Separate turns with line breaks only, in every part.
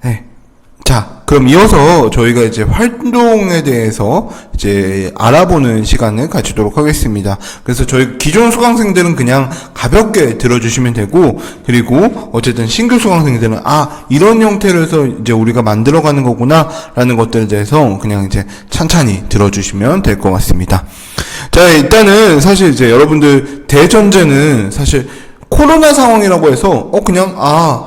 네. 자, 그럼 이어서 저희가 이제 활동에 대해서 이제 알아보는 시간을 가지도록 하겠습니다. 그래서 저희 기존 수강생들은 그냥 가볍게 들어주시면 되고, 그리고 어쨌든 신규 수강생들은 이런 형태로 해서 이제 우리가 만들어가는 거구나 라는 것들에 대해서 그냥 이제 찬찬히 들어주시면 될 것 같습니다. 자, 일단은 사실 이제 여러분들 대전제는 사실 코로나 상황이라고 해서 그냥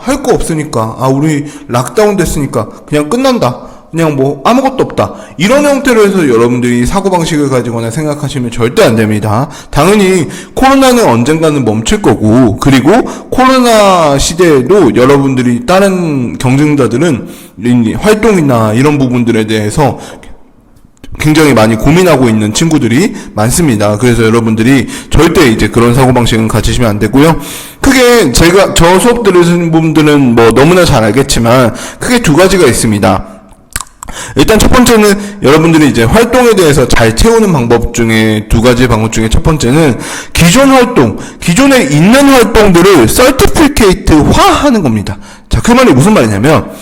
할 거 없으니까 우리 락다운 됐으니까 그냥 끝난다, 그냥 뭐 아무것도 없다, 이런 형태로 해서 여러분들이 사고방식을 가지거나 생각하시면 절대 안 됩니다. 당연히 코로나는 언젠가는 멈출 거고, 그리고 코로나 시대에도 여러분들이 다른 경쟁자들은 활동이나 이런 부분들에 대해서 굉장히 많이 고민하고 있는 친구들이 많습니다. 그래서 여러분들이 절대 이제 그런 사고방식은 가지시면 안 되고요. 크게 저 수업 들으시는 분들은 뭐 너무나 잘 알겠지만 크게 두 가지가 있습니다. 일단 첫 번째는 여러분들이 이제 활동에 대해서 잘 채우는 방법 중에 두 가지 방법 중에 첫 번째는 기존에 있는 활동들을 서티피케이트화 하는 겁니다. 자, 그 말이 무슨 말이냐면,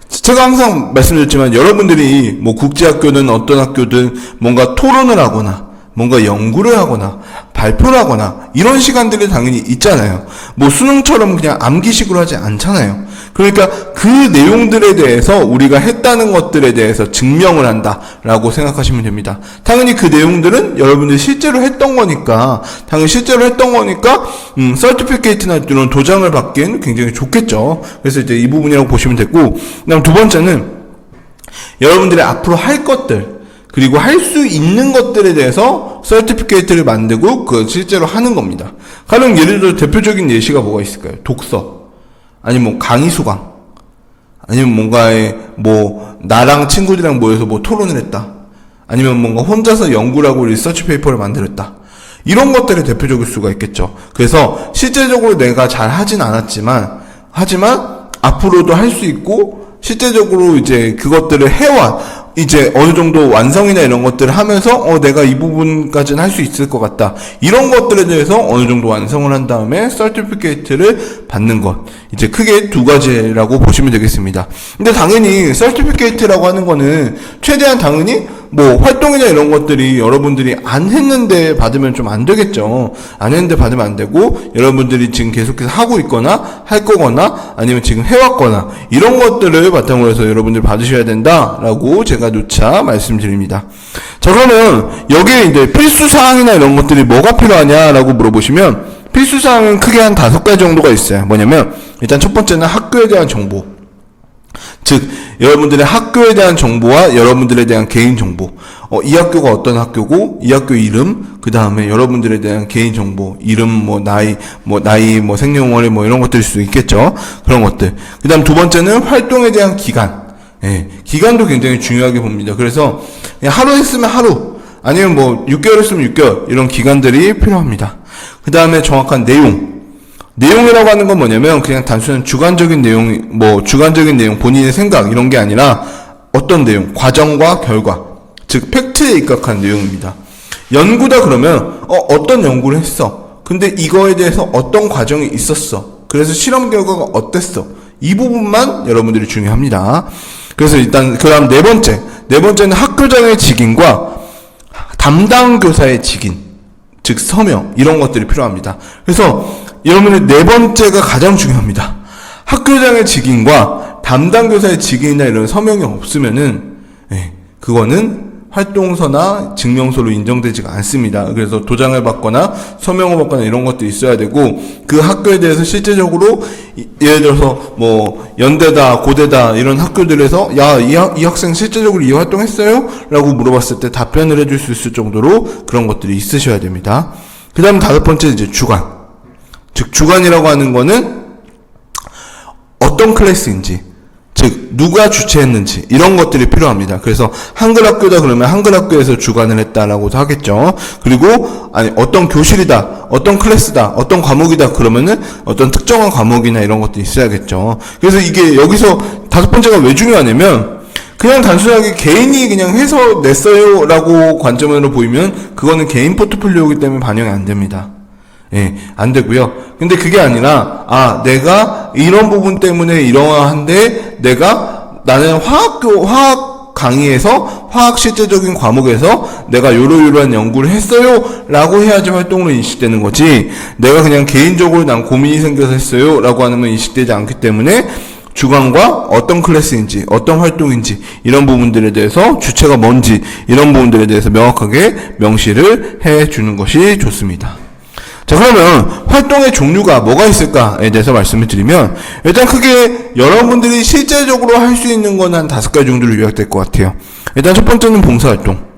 제가 항상 말씀드렸지만 여러분들이 뭐 국제학교든 어떤 학교든 뭔가 토론을 하거나 뭔가 연구를 하거나 발표를 하거나 이런 시간들이 당연히 있잖아요. 뭐 수능처럼 그냥 암기식으로 하지 않잖아요. 그러니까 그 내용들에 대해서 우리가 했다는 것들에 대해서 증명을 한다라고 생각하시면 됩니다. 당연히 그 내용들은 여러분들이 실제로 했던 거니까, 서티피케이트나 이런 도장을 받기엔 굉장히 좋겠죠. 그래서 이제 이 부분이라고 보시면 되고, 그다음 두 번째는 여러분들이 앞으로 할 것들, 그리고 할 수 있는 것들에 대해서 서티피케이트를 만들고 그걸 실제로 하는 겁니다. 가령 예를 들어 대표적인 예시가 뭐가 있을까요? 독서, 아니면 뭐 강의 수강, 아니면 뭔가에 뭐 나랑 친구들이랑 모여서 뭐 토론을 했다, 아니면 뭔가 혼자서 연구를 하고 리서치 페이퍼를 만들었다, 이런 것들이 대표적일 수가 있겠죠. 그래서 실제적으로 내가 잘 하진 않았지만 하지만 앞으로도 할 수 있고, 실제적으로 이제 그것들을 이제 어느 정도 완성이나 이런 것들을 하면서 내가 이 부분까지는 할 수 있을 것 같다, 이런 것들에 대해서 어느 정도 완성을 한 다음에 서티피케이트를 받는 것, 이제 크게 두 가지라고 보시면 되겠습니다. 근데 당연히 서티피케이트라고 하는 거는 최대한 당연히 뭐 활동이나 이런 것들이 여러분들이 안 했는데 받으면 좀 안 되겠죠. 안 했는데 받으면 안 되고, 여러분들이 지금 계속해서 하고 있거나 할 거거나 아니면 지금 해왔거나 이런 것들을 바탕으로 해서 여러분들 받으셔야 된다라고 제가 누차 말씀드립니다. 자, 그러면 여기에 이제 필수사항이나 이런 것들이 뭐가 필요하냐라고 물어보시면, 필수사항은 크게 한 5가지 정도가 있어요. 뭐냐면, 일단 첫 번째는 학교에 대한 정보, 즉 여러분들의 학교에 대한 정보와 여러분들에 대한 개인 정보, 이 학교가 어떤 학교고 이 학교 이름, 그 다음에 여러분들에 대한 개인 정보, 이름, 나이, 생년월일 이런 것들일 수 있겠죠. 그런 것들. 그 다음 두 번째는 활동에 대한 기간. 기간도 굉장히 중요하게 봅니다. 그래서 하루 했으면 하루, 아니면 6개월 했으면 6개월, 이런 기간들이 필요합니다. 그 다음에 정확한 내용이라고 하는 건 뭐냐면 그냥 단순한 주관적인 내용, 본인의 생각 이런 게 아니라 어떤 내용, 과정과 결과, 즉 팩트에 입각한 내용입니다. 연구다 그러면 어떤 연구를 했어, 근데 이거에 대해서 어떤 과정이 있었어, 그래서 실험 결과가 어땠어, 이 부분만 여러분들이 중요합니다. 그래서 일단 그다음 네 번째는 학교장의 직인과 담당 교사의 직인, 즉 서명, 이런 것들이 필요합니다. 그래서 여러분의 네 번째가 가장 중요합니다. 학교장의 직인과 담당 교사의 직인이나 이런 서명이 없으면은 그거는 활동서나 증명서로 인정되지가 않습니다. 그래서 도장을 받거나 서명을 받거나 이런 것도 있어야 되고, 그 학교에 대해서 실제적으로 예를 들어서 연대다, 고대다 이런 학교들에서 이 학생 실제적으로 이 활동했어요? 라고 물어봤을 때 답변을 해줄 수 있을 정도로 그런 것들이 있으셔야 됩니다. 그 다음 5번째 이제 주관. 즉 주관이라고 하는 거는 어떤 클래스인지, 즉 누가 주최했는지 이런 것들이 필요합니다. 그래서 한글학교다 그러면 한글학교에서 주관을 했다라고도 하겠죠. 그리고 어떤 교실이다, 어떤 클래스다, 어떤 과목이다 그러면은 어떤 특정한 과목이나 이런 것도 있어야겠죠. 그래서 이게 여기서 5번째가 왜 중요하냐면, 그냥 단순하게 개인이 그냥 해서 냈어요 라고 관점으로 보이면 그거는 개인 포트폴리오이기 때문에 반영이 안 됩니다. 안 되고요. 근데 그게 아니라 내가 이런 부분 때문에 이러한데 내가 나는 화학 강의에서 화학 실제적인 과목에서 내가 요러요러한 연구를 했어요 라고 해야지 활동으로 인식되는 거지, 내가 그냥 개인적으로 난 고민이 생겨서 했어요 라고 하는 건 인식되지 않기 때문에 주관과 어떤 클래스인지 어떤 활동인지 이런 부분들에 대해서 주체가 뭔지 이런 부분들에 대해서 명확하게 명시를 해주는 것이 좋습니다. 자, 그러면 활동의 종류가 뭐가 있을까에 대해서 말씀을 드리면, 일단 크게 여러분들이 실제적으로 할 수 있는 건 한 5가지 정도로 요약될 것 같아요. 일단 첫 번째는 봉사활동.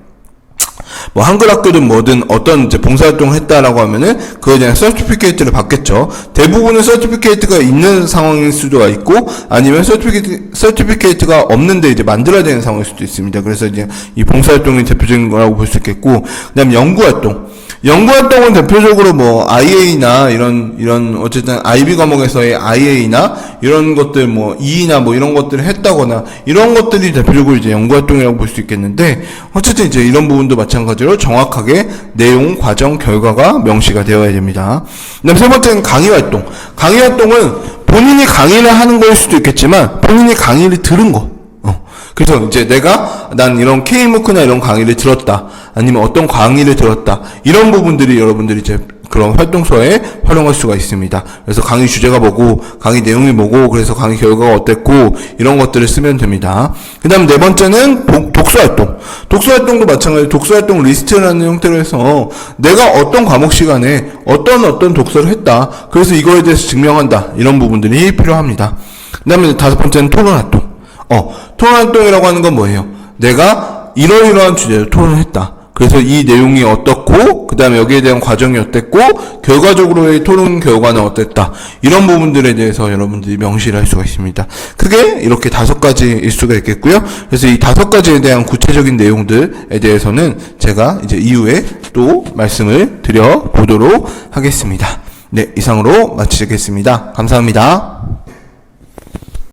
뭐 한글 학교든 뭐든 어떤 이제 봉사활동을 했다라고 하면은 그거에 대한 서티피케이트를 받겠죠. 대부분은 서티피케이트가 있는 상황일 수도 있고, 아니면 서티피케이트가 없는데 이제 만들어야 되는 상황일 수도 있습니다. 그래서 이제 이 봉사활동이 대표적인 거라고 볼 수 있겠고, 그다음 연구활동. 연구활동은 대표적으로 뭐 IA나 이런 어쨌든 IB 과목에서의 IA나 이런 것들 뭐 E나 뭐 이런 것들을 했다거나 이런 것들이 대표적으로 이제 연구활동이라고 볼 수 있겠는데, 어쨌든 이제 이런 부분도 마찬가지로 정확하게 내용, 과정, 결과가 명시가 되어야 됩니다. 그다음 세 번째는 강의활동. 강의활동은 본인이 강의를 하는 거일 수도 있겠지만 본인이 강의를 들은 거. 그래서 이제 난 이런 K무크나 이런 강의를 들었다, 아니면 어떤 강의를 들었다, 이런 부분들이 여러분들이 이제 그런 활동서에 활용할 수가 있습니다. 그래서 강의 주제가 뭐고, 강의 내용이 뭐고, 그래서 강의 결과가 어땠고, 이런 것들을 쓰면 됩니다. 그 다음 네 번째는 독서활동. 독서활동도 마찬가지로 독서활동 리스트라는 형태로 해서 내가 어떤 과목 시간에 어떤 독서를 했다, 그래서 이거에 대해서 증명한다, 이런 부분들이 필요합니다. 그 다음에 다섯 번째는 토론활동. 토론활동이라고 하는 건 뭐예요? 내가 이러이러한 주제로 토론을 했다. 그래서 이 내용이 어떻고, 그 다음에 여기에 대한 과정이 어땠고, 결과적으로의 토론 결과는 어땠다. 이런 부분들에 대해서 여러분들이 명시를 할 수가 있습니다. 크게 이렇게 5가지일 수가 있겠고요. 그래서 이 5가지에 대한 구체적인 내용들에 대해서는 제가 이제 이후에 또 말씀을 드려보도록 하겠습니다. 네, 이상으로 마치겠습니다. 감사합니다.